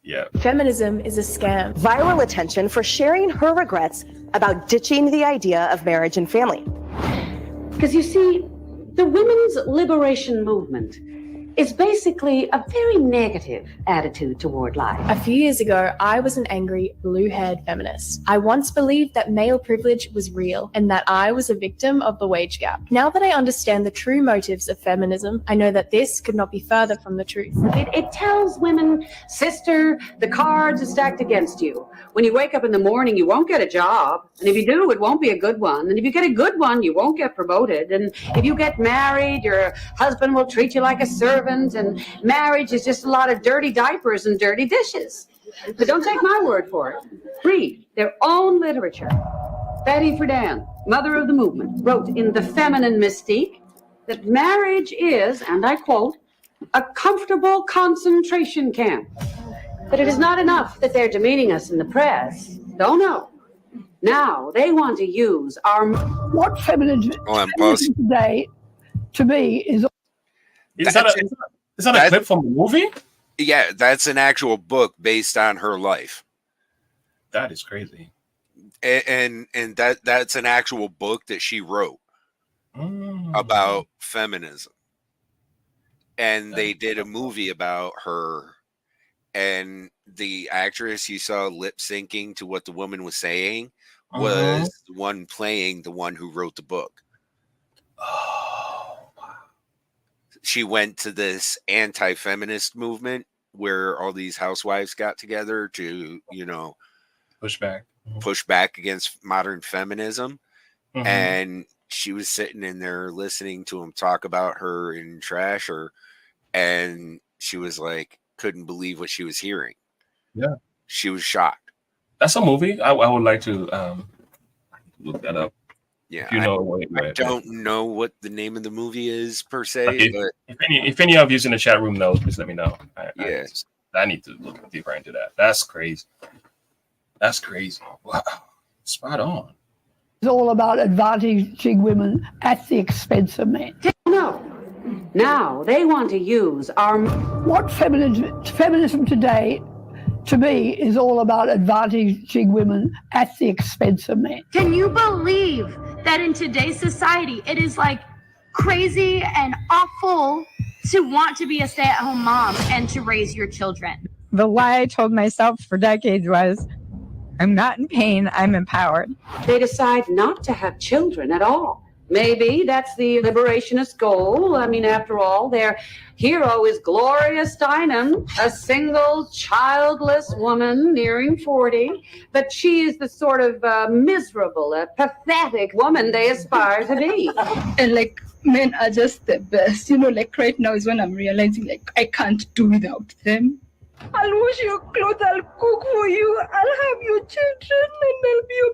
Yeah. Feminism is a scam. Viral attention for sharing her regrets about ditching the idea of marriage and family. Because you see, the women's liberation movement is basically a very negative attitude toward life. A few years ago, I was an angry, blue-haired feminist. I once believed that male privilege was real and that I was a victim of the wage gap. Now that I understand the true motives of feminism, I know that this could not be further from the truth. It tells women, sister, the cards are stacked against you. When you wake up in the morning, you won't get a job. And if you do, it won't be a good one. And if you get a good one, you won't get promoted. And if you get married, your husband will treat you like a servant. And marriage is just a lot of dirty diapers and dirty dishes. But don't take my word for it. Read their own literature. Betty Friedan, mother of the movement, wrote in The Feminine Mystique that marriage is, and I quote, a comfortable concentration camp. But it is not enough that they're demeaning us in the press. Oh, no. Now they want to use our... What feminism today, to me, is... Is that a clip from the movie? Yeah, that's an actual book based on her life. That is crazy. And that's an actual book that she wrote about feminism. And they did a movie about her, and the actress you saw lip syncing to what the woman was saying was the one playing the one who wrote the book. She went to this anti-feminist movement where all these housewives got together to, push back against modern feminism. And she was sitting in there listening to him talk about her and trash her. And she was like, couldn't believe what she was hearing. Yeah. She was shocked. That's a movie. I would like to look that up. Yeah, I don't know what the name of the movie is per se. But if any of you in the chat room knows, please let me know. I need to look deeper into that. That's crazy. That's crazy. Wow, spot on. It's all about advantaging women at the expense of men. No. Now they want to use our... What feminism today, to me, is all about advantaging women at the expense of men. Can you believe that in today's society, it is like crazy and awful to want to be a stay-at-home mom and to raise your children? The lie I told myself for decades was, I'm not in pain, I'm empowered. They decide not to have children at all. Maybe that's the liberationist goal. I mean, after all, their hero is Gloria Steinem, a single, childless woman nearing 40. But she is the sort of miserable, pathetic woman they aspire to be. And like, men are just the best. Like right now is when I'm realizing like I can't do without them. I'll wash your clothes, I'll cook for you, I'll have your children, and I'll be your...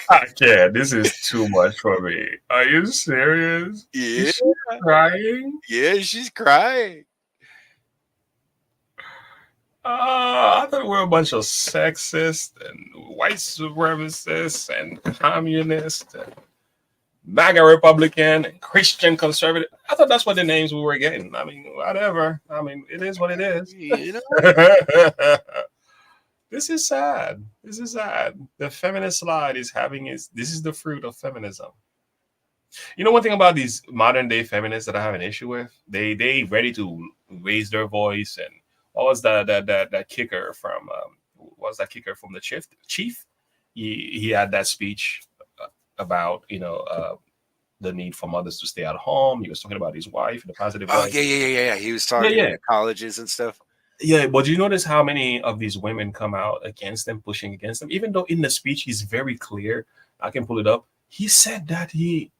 I can't. This is too much for me. Are you serious? Yeah. Is she crying? Yeah, she's crying. I thought we were a bunch of sexists and white supremacists and communists and MAGA Republican and Christian conservative. I thought that's what the names we were getting. I mean, whatever. I mean, it is what it is. This is sad. This is sad. The feminist slide is this is the fruit of feminism. One thing about these modern day feminists that I have an issue with, they ready to raise their voice. And what was that kicker from the chief? He had that speech about the need for mothers to stay at home. He was talking about his wife, the positive. Oh yeah. He was talking to colleges and stuff. Yeah, but do you notice how many of these women come out against them, pushing against them? Even though in the speech he's very clear, I can pull it up. He said that these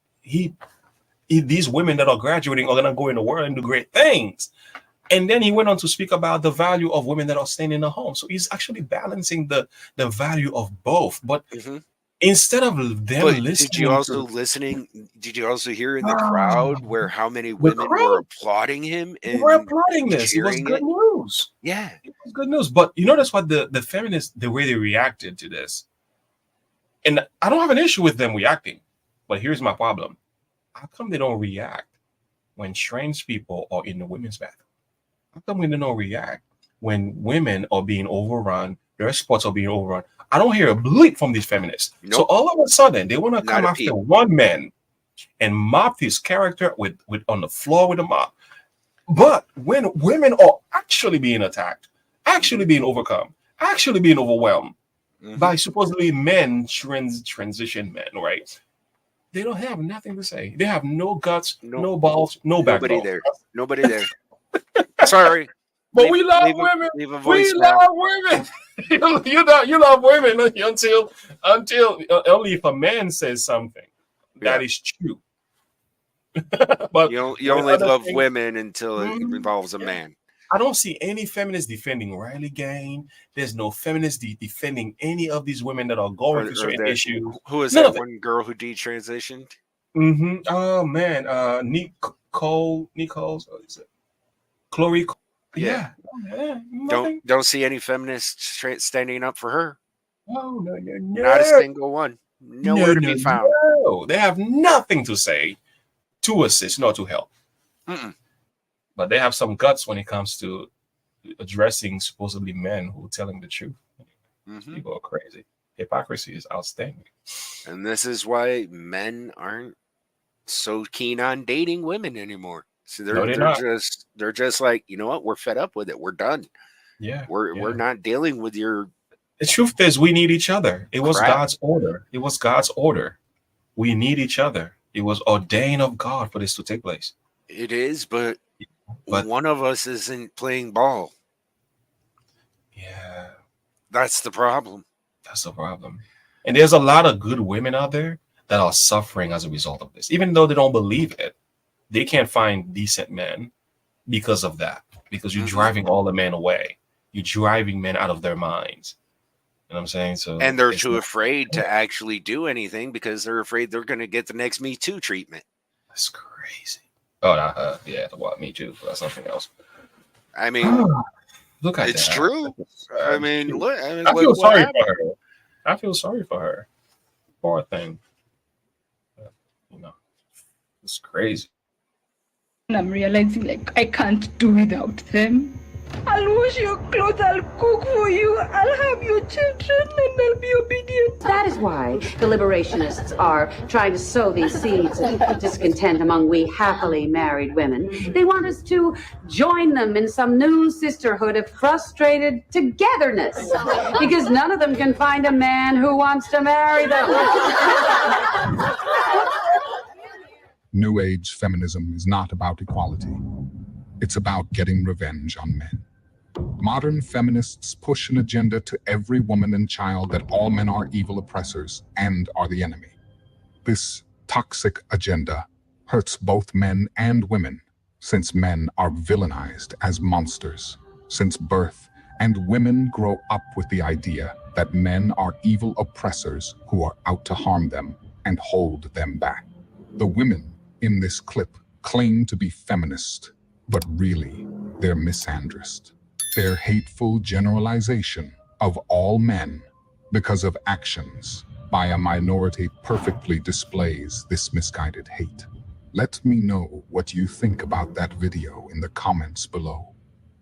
women that are graduating are gonna go in the world and do great things. And then he went on to speak about the value of women that are staying in the home. So he's actually balancing the value of both. But instead of them listening, did you also hear in the crowd where how many women were applauding him? They were applauding this. It was good news. Yeah, it was good news. But you notice what the feminists, the way they reacted to this. And I don't have an issue with them reacting, but here's my problem. How come they don't react when trans people are in the women's bathroom? How come we don't react when women are being overrun, their sports are being overrun? I don't hear a bleep from these feminists. Nope. So all of a sudden, they want to Not come a after peep. one man and mop his character with on the floor with a mop. But when women are actually being attacked, actually being overcome, actually being overwhelmed by supposedly men, transition men, right? They don't have nothing to say. They have no guts, no balls, no Nobody backbone. there. Nobody there. Sorry. But we love women. Leave a We voicemail. love women. you love women until only if a man says something that is true. But you when only other love things- women until it involves a man. I don't see any feminists defending Riley Gain. There's no feminists defending any of these women that are going through certain issues. Who is None that of it. one girl who detransitioned? Oh man, Nicole, what is it? Chloe. Yeah. Don't see any feminists standing up for her. No. Not a single one. Nowhere to be found. No. They have nothing to say to assist, not to help. But they have some guts when it comes to addressing supposedly men who are telling the truth. People are crazy. Hypocrisy is outstanding. And this is why men aren't so keen on dating women anymore. So they're just like, you know what? We're fed up with it. We're done. Yeah. We're not dealing with your. The truth is, we need each other. It was crap. God's order. It was God's order. We need each other. It was ordained of God for this to take place. It is, but one of us isn't playing ball. Yeah. That's the problem. That's the problem. And there's a lot of good women out there that are suffering as a result of this. Even though they don't believe it, they can't find decent men because of that. Because you're driving all the men away. You're driving men out of their minds. You know what I'm saying? So, and they're too afraid to actually do anything because they're afraid they're going to get the next Me Too treatment. That's crazy. Oh, yeah, well, Me Too. That's something else. I mean, look at it's that. true. I mean, look. I feel sorry for her. I feel sorry for her. Poor thing. You know, it's crazy. I'm realizing like I can't do without them. I'll wash your clothes, I'll cook for you, I'll have your children, and I'll be obedient. That is why the liberationists are trying to sow these seeds of discontent among we happily married women. They want us to join them in some new sisterhood of frustrated togetherness because none of them can find a man who wants to marry them. New Age feminism is not about equality. It's about getting revenge on men. Modern feminists push an agenda to every woman and child that all men are evil oppressors and are the enemy. This toxic agenda hurts both men and women, since men are villainized as monsters since birth, and women grow up with the idea that men are evil oppressors who are out to harm them and hold them back. The women in this clip claim to be feminist, but really, they're misandrist. Their hateful generalization of all men because of actions by a minority perfectly displays this misguided hate. Let me know what you think about that video in the comments below.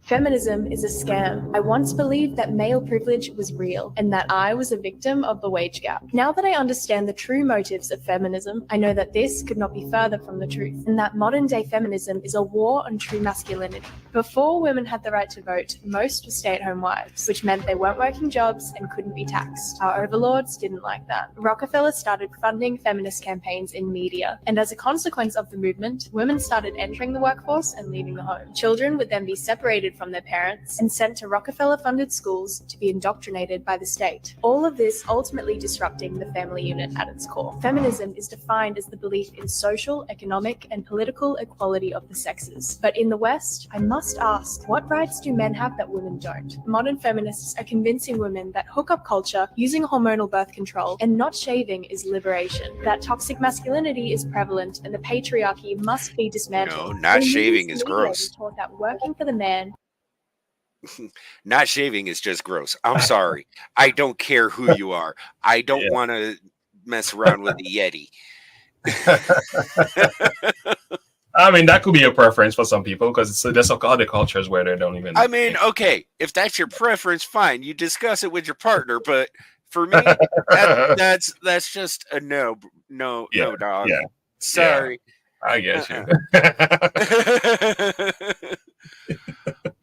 Feminism is a scam. I once believed that male privilege was real and that I was a victim of the wage gap. Now that I understand the true motives of feminism, I know that this could not be further from the truth, and that modern day feminism is a war on true masculinity. Before women had the right to vote, most were stay-at-home wives, which meant they weren't working jobs and couldn't be taxed. Our overlords didn't like that. Rockefeller started funding feminist campaigns in media, and as a consequence of the movement, women started entering the workforce and leaving the home. Children would then be separated from their parents and sent to Rockefeller-funded schools to be indoctrinated by the state. All of this ultimately disrupting the family unit at its core. Feminism is defined as the belief in social, economic, and political equality of the sexes. But in the West, I must ask, what rights do men have that women don't? Modern feminists are convincing women that hookup culture, using hormonal birth control, and not shaving is liberation. That toxic masculinity is prevalent and the patriarchy must be dismantled. No, not In shaving movies is and media, gross. we're taught that working for the man. Not shaving is just gross. I'm sorry. I don't care who you are. I don't want to mess around with the Yeti. I mean, that could be a preference for some people because there's other cultures where they don't even. I mean, okay, if that's your preference, fine. You discuss it with your partner, but for me, that's just a no, no, Yeah, no, dog. yeah, Sorry. I get you.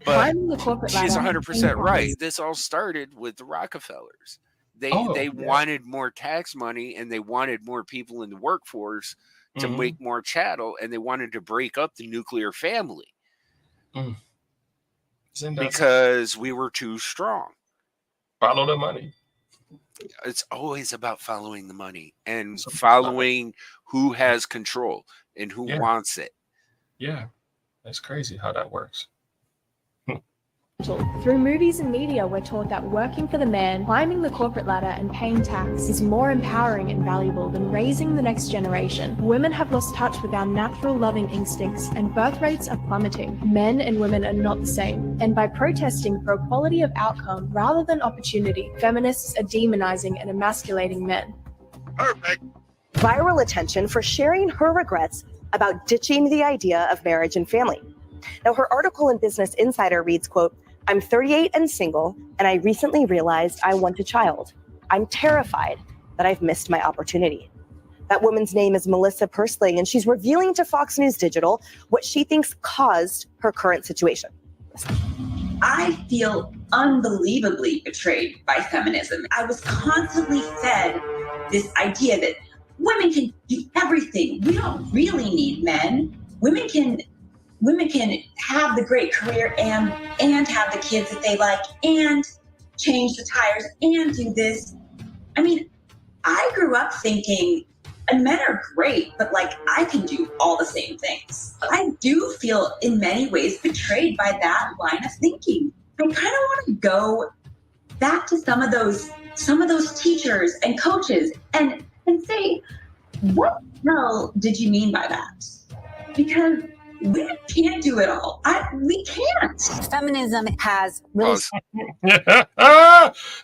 But Climbing the corporate she's ladder. 100% right. This all started with the Rockefellers. They wanted more tax money and they wanted more people in the workforce to make more chattel, and they wanted to break up the nuclear family because we were too strong. Follow the money. It's always about following the money and following who has control and who wants it. Yeah, that's crazy how that works. Through movies and media, we're taught that working for the man, climbing the corporate ladder, and paying tax is more empowering and valuable than raising the next generation. Women have lost touch with our natural loving instincts, and birth rates are plummeting. Men and women are not the same. And by protesting for equality of outcome rather than opportunity, feminists are demonizing and emasculating men. Perfect. Viral attention for sharing her regrets about ditching the idea of marriage and family. Now, her article in Business Insider reads, quote, "I'm 38 and single, and I recently realized I want a child. I'm terrified that I've missed my opportunity." That woman's name is Melissa Pursling, and she's revealing to Fox News Digital what she thinks caused her current situation. I feel unbelievably betrayed by feminism. I was constantly fed this idea that women can do everything. We don't really need men. Women can have the great career and have the kids that they like and change the tires and do this. I mean, I grew up thinking, and men are great, but like I can do all the same things. I do feel in many ways betrayed by that line of thinking. I kind of want to go back to some of those teachers and coaches and say, what the hell did you mean by that? Because we can't do it all. We can't. Feminism has really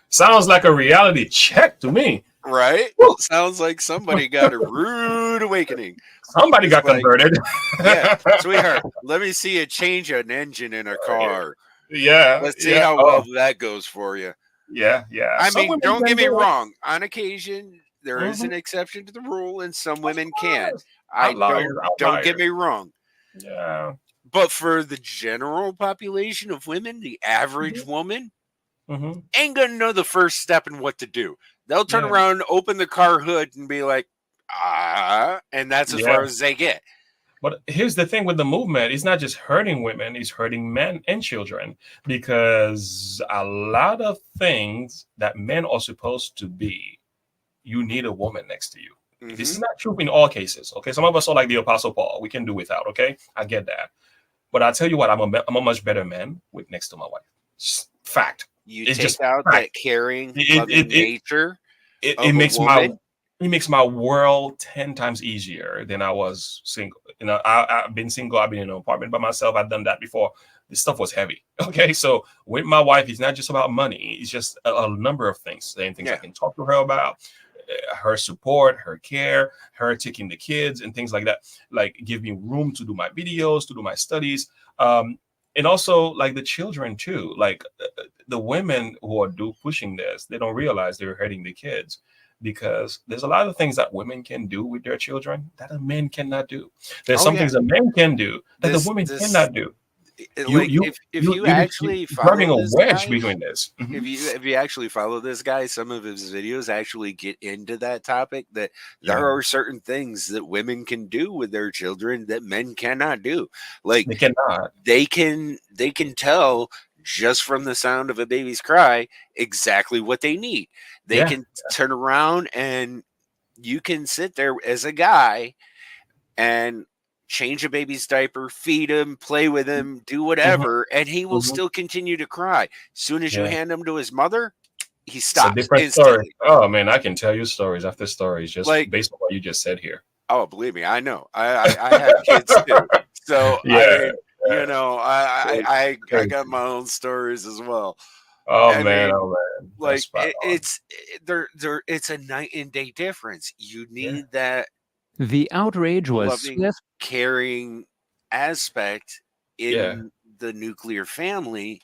sounds like a reality check to me. Right? Sounds like somebody got a rude awakening. Somebody got converted. Yeah, sweetheart, let me see you change an engine in a car. Yeah. Let's see how well that goes for you. Yeah. I mean, don't get me wrong. On occasion, there is an exception to the rule, and some women can. Don't get me wrong. Yeah. But for the general population of women, the average woman ain't gonna know the first step in what to do. They'll turn around, open the car hood, and be like, and that's as far as they get. But here's the thing with the movement, it's not just hurting women, it's hurting men and children, because a lot of things that men are supposed to be, you need a woman next to you. This is not true in all cases. Okay, some of us are like the Apostle Paul. We can do without. Okay, I get that, but I'll tell you what, I'm a much better man with next to my wife. Fact. It's take just out fact. That caring, loving nature. It makes my world 10 times easier than I was single. You know, I've been single. I've been in an apartment by myself. I've done that before. This stuff was heavy. Okay, so with my wife, it's not just about money. It's just a number of things. And things I can talk to her about. Her support, her care, her taking the kids and things like that, like give me room to do my videos, to do my studies, and also like the children too. Like the women who are pushing this, they don't realize they're hurting the kids, because there's a lot of things that women can do with their children that a man cannot do. There's some things a man can do that the women cannot do. If you actually follow this guy, between this. If you actually follow this guy, some of his videos actually get into that topic, that there are certain things that women can do with their children that men cannot do. Like they cannot. They can tell just from the sound of a baby's cry exactly what they need. They can turn around and you can sit there as a guy and change a baby's diaper, feed him, play with him, do whatever, and he will still continue to cry. Soon as you hand him to his mother, he stops. It's a different story. Oh man, I can tell you stories after stories just like, based on what you just said here. Oh, believe me, I know. I have kids too, so I got my own stories as well. Oh man. Like it's a night and day difference. You need that. The outrage was loving, caring aspect in Yeah. the nuclear family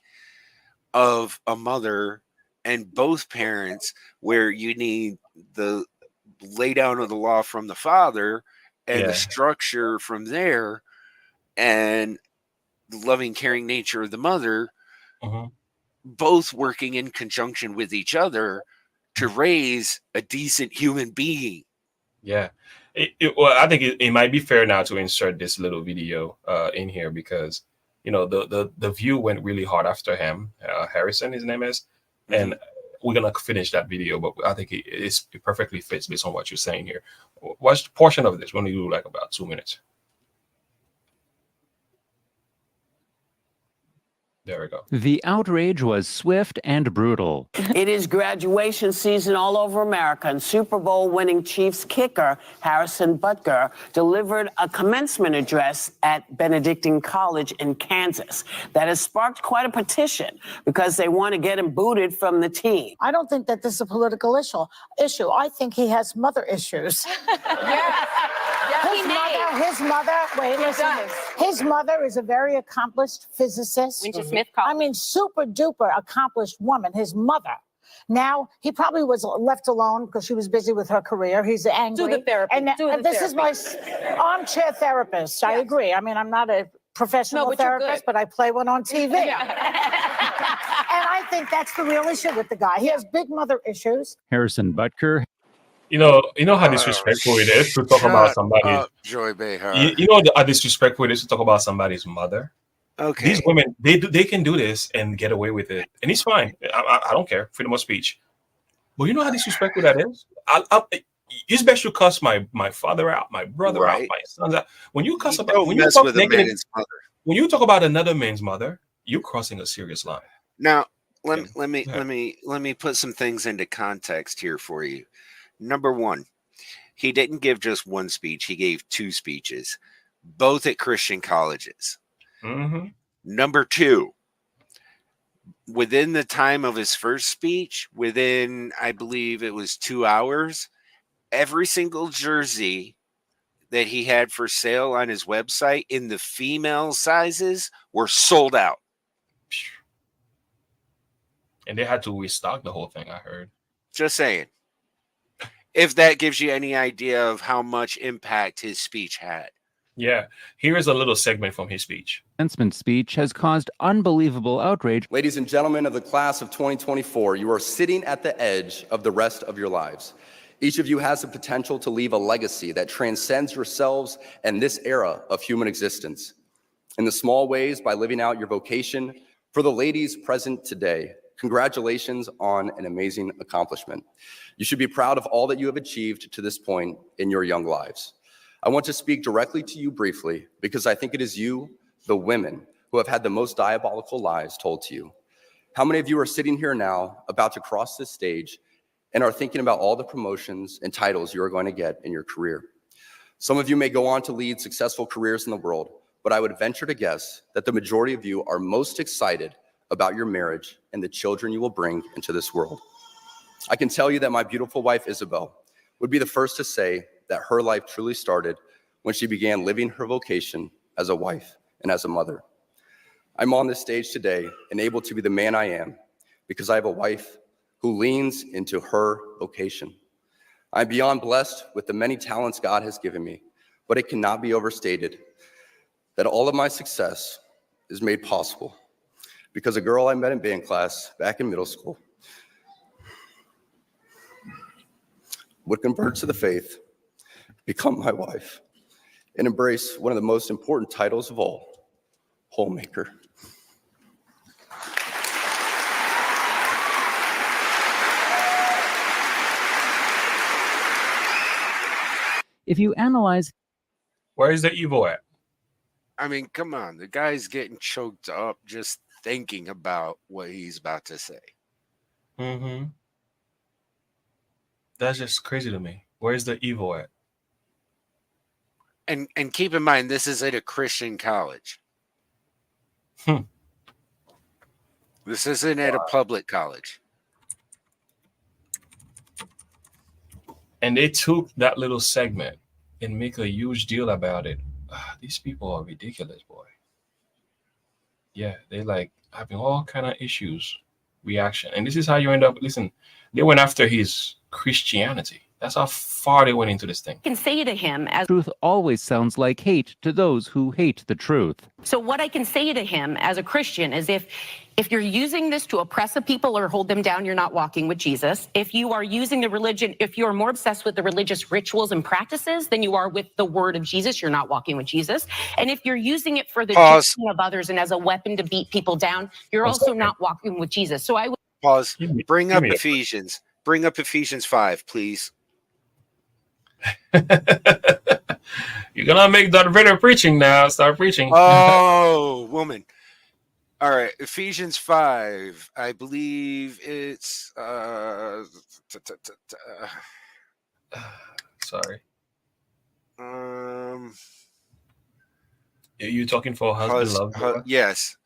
of a mother and both parents, where you need the lay down of the law from the father and the Yeah. structure from there, and the loving, caring nature of the mother, Mhm. both working in conjunction with each other to raise a decent human being. Yeah. Well, I think it might be fair now to insert this little video in here because the view went really hard after him. Harrison, his name is, and we're gonna finish that video, but I think it perfectly fits based on what you're saying here. Watch a portion of this. We're gonna do like about 2 minutes. There we go. The outrage was swift and brutal. It is graduation season all over America, and Super Bowl winning Chiefs kicker Harrison Butker delivered a commencement address at Benedictine College in Kansas that has sparked quite a petition because they want to get him booted from the team. I don't think that this is a political issue. I think he has mother issues. His mother is a very accomplished physicist. I mean, super duper accomplished woman, his mother. Now, he probably was left alone because she was busy with her career. He's angry. Do the therapy. And this is my armchair therapist. I agree. I mean, I'm not a professional therapist, but I play one on TV. And I think that's the real issue with the guy. He has big mother issues. Harrison Butker. You know how disrespectful it is to talk about somebody's. Joy Behar. You know how disrespectful it is to talk about somebody's mother. Okay. These women, they can do this and get away with it, and it's fine. I don't care, freedom of speech. But you know how disrespectful that is. It's best to cuss my father out, my brother out, my sons out. When you cuss about when you talk negative, when you talk about another man's mother, you're crossing a serious line. Now, let me put some things into context here for you. Number one, he didn't give just one speech; he gave 2 speeches, both at Christian colleges. Mm-hmm. Number 2, within the time of his first speech, within, I believe it was 2 hours, every single jersey that he had for sale on his website in the female sizes were sold out. And they had to restock the whole thing, I heard. Just saying. If that gives you any idea of how much impact his speech had. Yeah. Here is a little segment from his speech. Commencement speech has caused unbelievable outrage. Ladies and gentlemen of the class of 2024, you are sitting at the edge of the rest of your lives. Each of you has the potential to leave a legacy that transcends yourselves and this era of human existence. In the small ways, by living out your vocation. For the ladies present today, congratulations on an amazing accomplishment. You should be proud of all that you have achieved to this point in your young lives. I want to speak directly to you briefly because I think it is you, the women, who have had the most diabolical lies told to you. How many of you are sitting here now about to cross this stage and are thinking about all the promotions and titles you are going to get in your career? Some of you may go on to lead successful careers in the world, but I would venture to guess that the majority of you are most excited about your marriage and the children you will bring into this world. I can tell you that my beautiful wife, Isabel, would be the first to say that her life truly started when she began living her vocation as a wife and as a mother. I'm on this stage today and able to be the man I am because I have a wife who leans into her vocation. I'm beyond blessed with the many talents God has given me, but it cannot be overstated that all of my success is made possible because a girl I met in band class back in middle school would convert to the faith, become my wife, and embrace one of the most important titles of all, homemaker. If you analyze... Where is the evil at? I mean, come on. The guy's getting choked up just thinking about what he's about to say. Mm-hmm. That's just crazy to me. Where's the evil at? And keep in mind, this is at a Christian college. This isn't at a public college. And they took that little segment and make a huge deal about it. these people are ridiculous, boy. Yeah, they like having all kind of issues, reaction, and this is how you end up. Listen, they went after his Christianity. That's how far they went into this thing. Can say to him as Truth always sounds like hate to those who hate the truth. so what I can say to him as a Christian is if you're using this to oppress a people or hold them down, you're not walking with Jesus. If you are using the religion, if you're more obsessed with the religious rituals and practices than you are with the word of Jesus, you're not walking with Jesus. And if you're using it for the judgment of others and as a weapon to beat people down, you're also not walking with Jesus. So I would pause. Bring up Ephesians. Bring up Ephesians 5, please. You're gonna make Darth Vader preaching now. Start preaching. Oh, woman. All right, Ephesians 5. I believe it's sorry. Are you talking for husband love? Yes.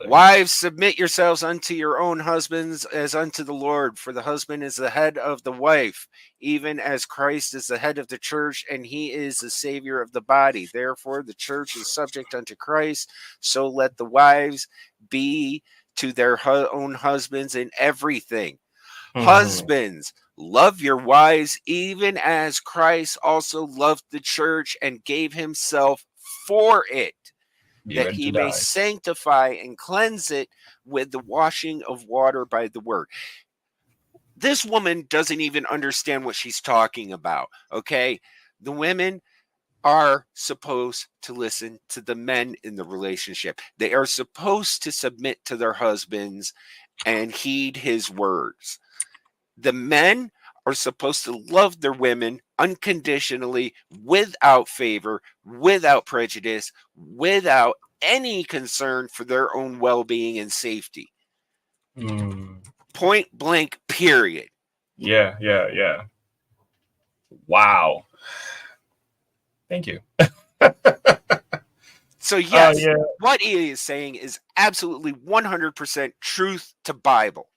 Wives, submit yourselves unto your own husbands as unto the Lord, for the husband is the head of the wife, even as Christ is the head of the church, and he is the Savior of the body. Therefore, the church is subject unto Christ, so let the wives be to their own husbands in everything. Husbands, love your wives, even as Christ also loved the church and gave himself for it, that he may sanctify and cleanse it with the washing of water by the word. This woman doesn't even understand what she's talking about, okay? The women are supposed to listen to the men in the relationship. They are supposed to submit to their husbands and heed his words. The men are supposed to love their women unconditionally, without favor, without prejudice, without any concern for their own well-being and safety. Point blank, period. Yeah. Wow. Thank you. So yes, what he is saying is absolutely 100% truth to Bible.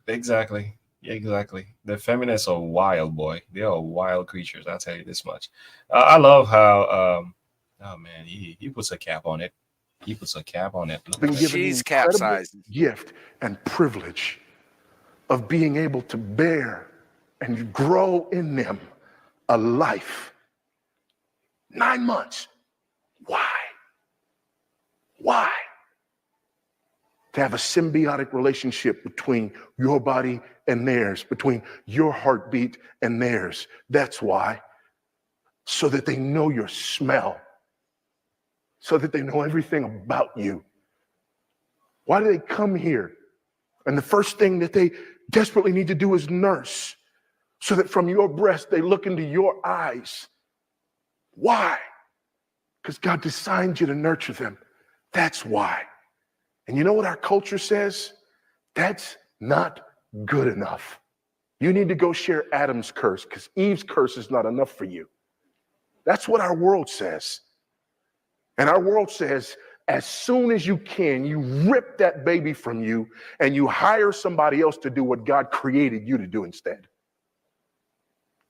Exactly. The feminists are wild, boy. They are wild creatures. I'll tell you this much. I love how, oh man, he puts a cap on it. She's capsized. Gift and privilege of being able to bear and grow in them a life. 9 months. Why? To have a symbiotic relationship between your body and theirs, between your heartbeat and theirs. That's why. So that they know your smell. So that they know everything about you. Why do they come here? And the first thing that they desperately need to do is nurse. So that from your breast, they look into your eyes. Why? Because God designed you to nurture them. That's why. And you know what our culture says? That's not good enough. You need to go share Adam's curse because Eve's curse is not enough for you. That's what our world says. And our world says, as soon as you can, you rip that baby from you and you hire somebody else to do what God created you to do instead.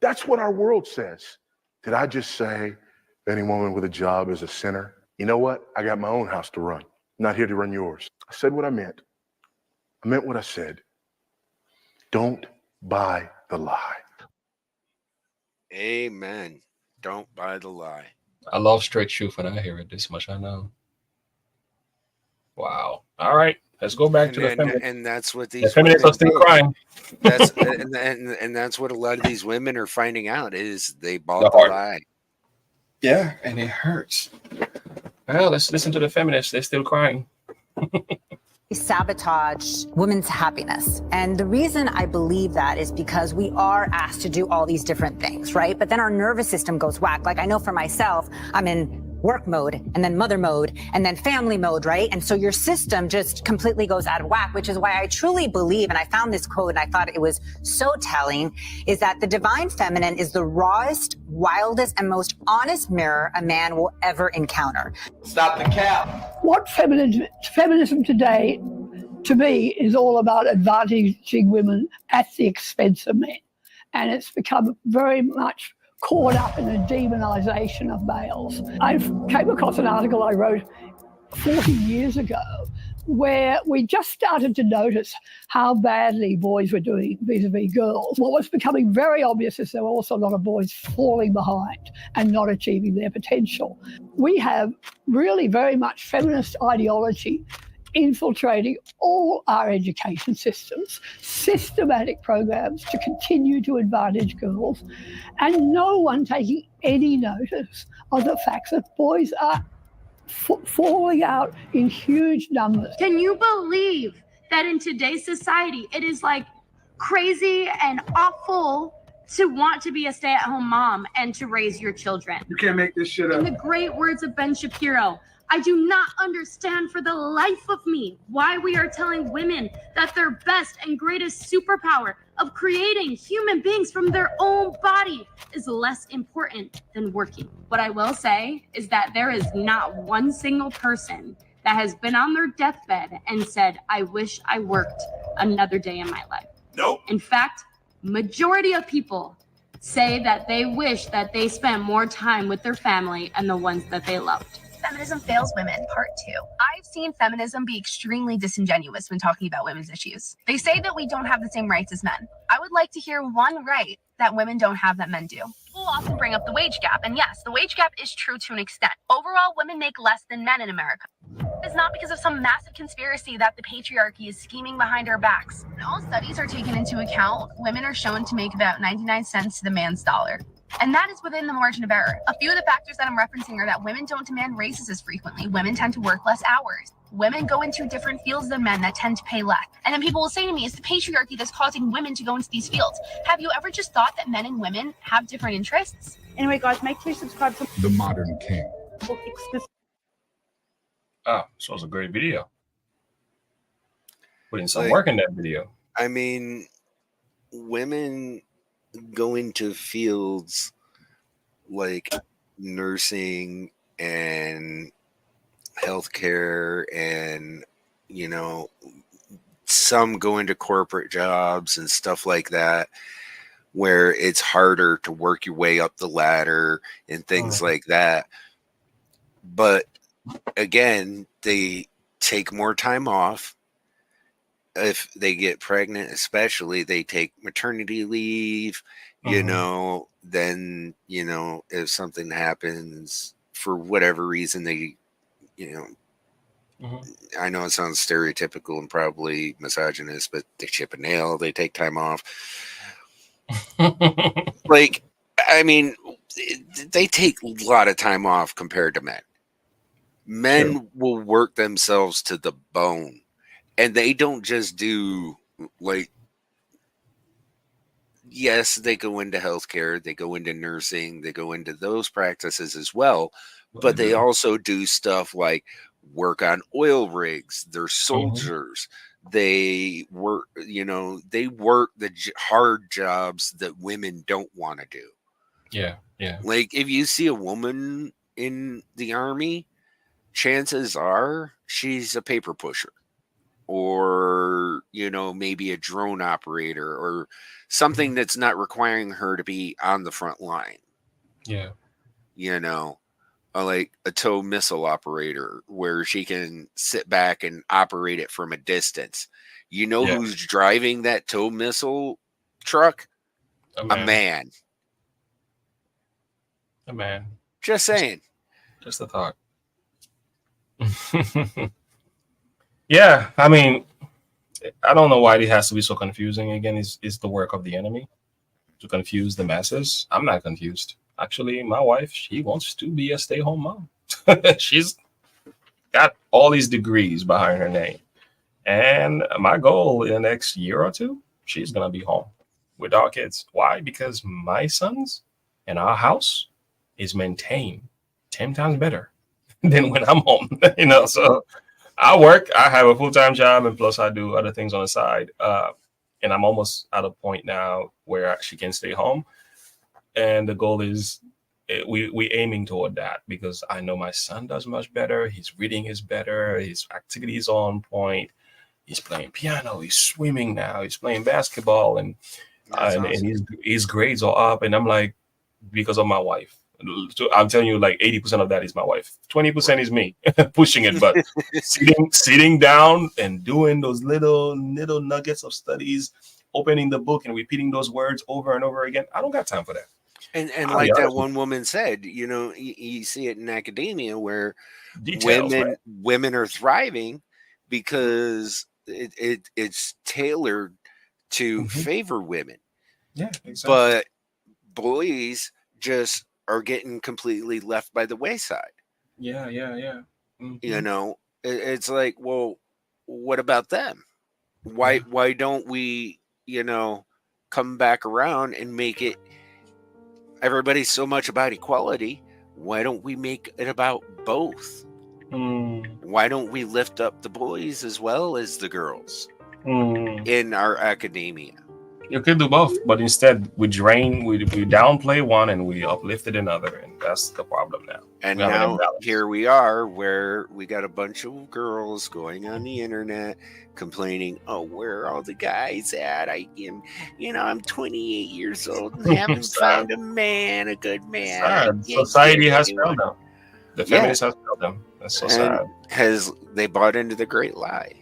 That's what our world says. Did I just say any woman with a job is a sinner? You know what? I got my own house to run. I'm not here to run yours. I said what I meant. I meant what I said. Don't buy the lie. Amen. Don't buy the lie. I love straight truth when I hear it this much. I know. Wow. All right. Let's go back to the feminists. And that's what these feminists are still crying. That's and that's what a lot of these women are finding out is they bought the lie. Yeah, and it hurts. Well, let's listen to the feminists. They're still crying. Sabotage women's happiness. And the reason I believe that is because we are asked to do all these different things, right? But then our nervous system goes whack. Like I know for myself, I'm in work mode and then mother mode and then family mode, right? And so your system just completely goes out of whack, which is why I truly believe, and I found this quote and I thought it was so telling, is that the divine feminine is the rawest, wildest, and most honest mirror a man will ever encounter. Stop the cap. What feminism today, to me, is all about advantaging women at the expense of men. And it's become very much caught up in the demonization of males. I came across an article I wrote 40 years ago where we just started to notice how badly boys were doing vis-a-vis girls. What was becoming very obvious is there were also a lot of boys falling behind and not achieving their potential. We have really very much feminist ideology infiltrating all our education systems, systematic programs to continue to advantage girls, and no one taking any notice of the fact that boys are falling out in huge numbers. Can you believe that in today's society, it is like crazy and awful to want to be a stay-at-home mom and to raise your children? You can't make this shit up. In the great words of Ben Shapiro, I do not understand for the life of me why we are telling women that their best and greatest superpower of creating human beings from their own body is less important than working. What I will say is that there is not one single person that has been on their deathbed and said, I wish I worked another day in my life. Nope. In fact, majority of people say that they wish that they spent more time with their family and the ones that they loved. Feminism Fails Women, Part 2. I've seen feminism be extremely disingenuous when talking about women's issues. They say that we don't have the same rights as men. I would like to hear one right that women don't have that men do. People often bring up the wage gap, and yes, the wage gap is true to an extent. Overall, women make less than men in America. It's not because of some massive conspiracy that the patriarchy is scheming behind our backs. When all studies are taken into account, women are shown to make about 99 cents to the man's dollar. And that is within the margin of error. A few of the factors that I'm referencing are that women don't demand raises as frequently. Women tend to work less hours. Women go into different fields than men that tend to pay less. And then people will say to me, it's the patriarchy that's causing women to go into these fields. Have you ever just thought that men and women have different interests? Anyway, guys, make sure you subscribe to The Modern King. Oh, so it was a great video. Put in some work in that video. I mean, women go into fields like nursing and healthcare, and some go into corporate jobs and stuff like that, where it's harder to work your way up the ladder and things like that. But again, they take more time off. If they get pregnant, especially, they take maternity leave, then, if something happens for whatever reason, they, I know it sounds stereotypical and probably misogynist, but they chip a nail, they take time off. Like, I mean, they take a lot of time off compared to men. Men will work themselves to the bone. And they don't just do, like, yes, they go into healthcare, they go into nursing, they go into those practices as well, but they also do stuff like work on oil rigs, they're soldiers, they work, they work the hard jobs that women don't want to do. Yeah, yeah. Like, if you see a woman in the Army, chances are she's a paper pusher. Or, maybe a drone operator or something that's not requiring her to be on the front line. Yeah. Like a tow missile operator where she can sit back and operate it from a distance. Who's driving that tow missile truck? A man. A man. Just saying. Just a thought. Yeah, I mean, I don't know why it has to be so confusing. Again, it's the work of the enemy to confuse the masses. I'm not confused. Actually, my wife, she wants to be a stay-home mom. She's got all these degrees behind her name. And my goal in the next year or two, she's going to be home with our kids. Why? Because my sons and our house is maintained 10 times better than when I'm home. So I work, I have a full-time job, and plus I do other things on the side. And I'm almost at a point now where she can stay home. And the goal is we aiming toward that, because I know my son does much better. His reading is better. His activity is on point. He's playing piano. He's swimming now. He's playing basketball, and awesome. And his grades are up. And I'm like, because of my wife. So I'm telling you, like 80% of that is my wife. 20% is me pushing it, but sitting down and doing those little nuggets of studies, opening the book and repeating those words over and over again. I don't got time for that. And I'll be like that honest with one woman said, you know, you see it in academia where Details, right? women are thriving because it's tailored to favor women. Yeah, exactly. But boys just are getting completely left by the wayside. Yeah. You know, it's like, well, what about them? Why don't we, you know, come back around and make it everybody's so much about equality? Why don't we make it about both? Why don't we lift up the boys as well as the girls in our academia? You could do both, but instead we downplay one and we uplifted another, and that's the problem now. And we have an now imbalance. here we are, where we got a bunch of girls going on the internet complaining, "Oh, where are all the guys at? I am, you know, I'm 28 years old and haven't found a man, a good man. Sad. Society has failed them. The feminists has failed them. That's so sad. Because they bought into the great lie."